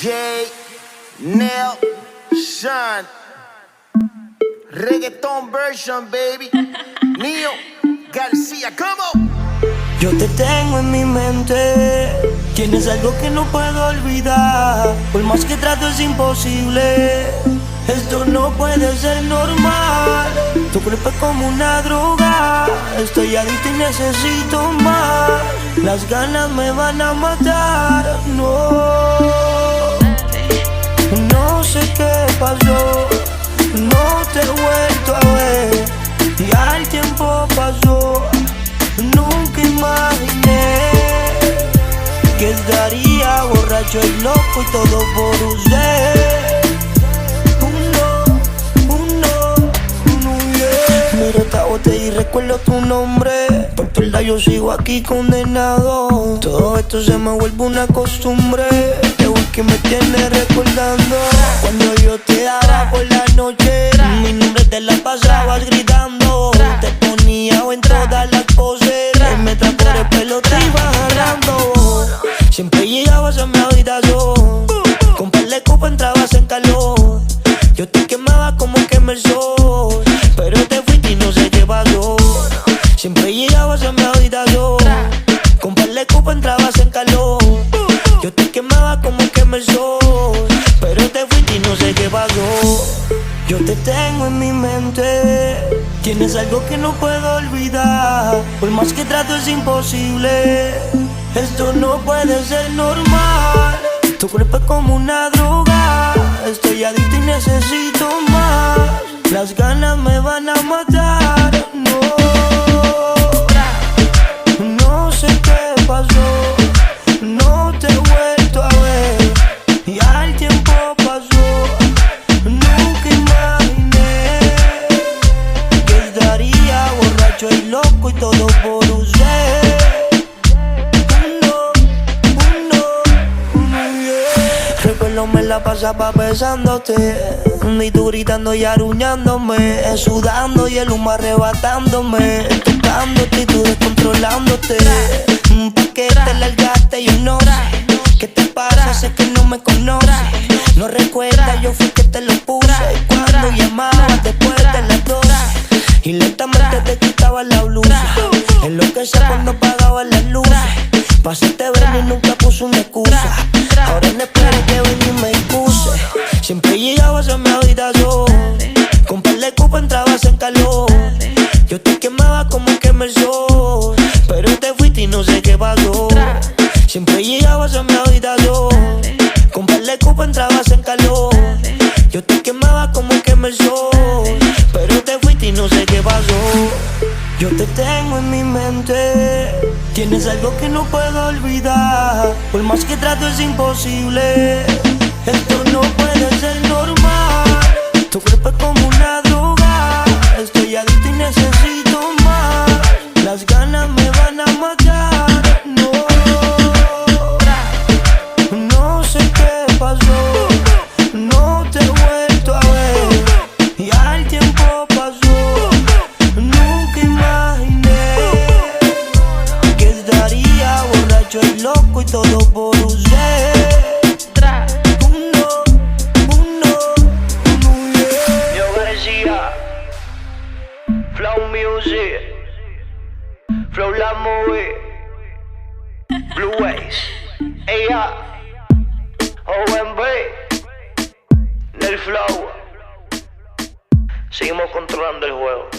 Jay, Nell, Sean, reggaeton version, baby. Neo, García, come on. Yo te tengo en mi mente, tienes algo que no puedo olvidar. Por más que trato es imposible, esto no puede ser normal. Tu cuerpo es como una droga, estoy adicto y necesito más. Las ganas me van a matar, no sé qué pasó, no te he vuelto a ver. Ya el tiempo pasó, nunca imaginé que estaría borracho y loco y todo por usted. Miro esta botella y recuerdo tu nombre. Por tu lado yo sigo aquí condenado. Todo esto se me vuelve una costumbre. Que me tiene recordando cuando yo te daba por la noche. Mi nombre te la pasabas gritando. Te ponía en todas las poses. Me trajo por el pelo, te iba jalando. Siempre llegabas a mi habitación. Con par de copas entrabas en calor. Yo te quemaba como quema el sol, pero te fuiste y no sé qué pasó. Siempre llegabas a mi habitación. Con par de copas entrabas en calor. Yo te quemaba como quema el sol, pero te fuiste y no sé qué pasó. Yo te tengo en mi mente, tienes algo que no puedo olvidar. Por más que trato es imposible, esto no puede ser normal. Tu cuerpo es como una droga, estoy adicto y necesito más. Las ganas me van a matar, no sé qué pasó. No te he vuelto a ver, ya el tiempo pasó. Nunca imaginé que estaría borracho y loco y todo por usted. Recuerdo me la pasaba besándote, y tú gritando y aruñándome, sudando y el humo arrebatándome, tocándote y tú descontrolándote. Pa' que te largaste, yo no sé qué te pasa, sé que no me conoces. No recuerdas, yo fui que te lo puse cuando llamabas después de las 12 y lentamente te quitabas la blusa. Enloquecía cuando apagabas las luces. Pasaste ver y nunca puse una excusa. Ahora no esperes que venga y me excuse. Siempre llegabas a mi habitación. Con par de copas entrabas en calor. Yo te quemaba como quema el sol, pero te fuiste y no sé qué pasó. Siempre llegabas a mi habitación. Con par de copas entrabas en calor. Yo te quemaba como quema el sol, pero te fuiste y no sé qué pasó. Yo te tengo en mi mente, tienes algo que no puedo olvidar. Por más que trato es imposible, esto no puede ser normal. Tu cuerpo es como una droga, estoy adicto y necesito más. Las ganas me van a matar, no sé qué pasó. No te he vuelto a ver, ya el tiempo pasó. Nunca imaginé que estaría borracho y loco y todo por usted. Yo García, Flow Music, Flow La Movie, Blue Ways, ella, OMB, Nel Flow. Seguimos controlando el juego.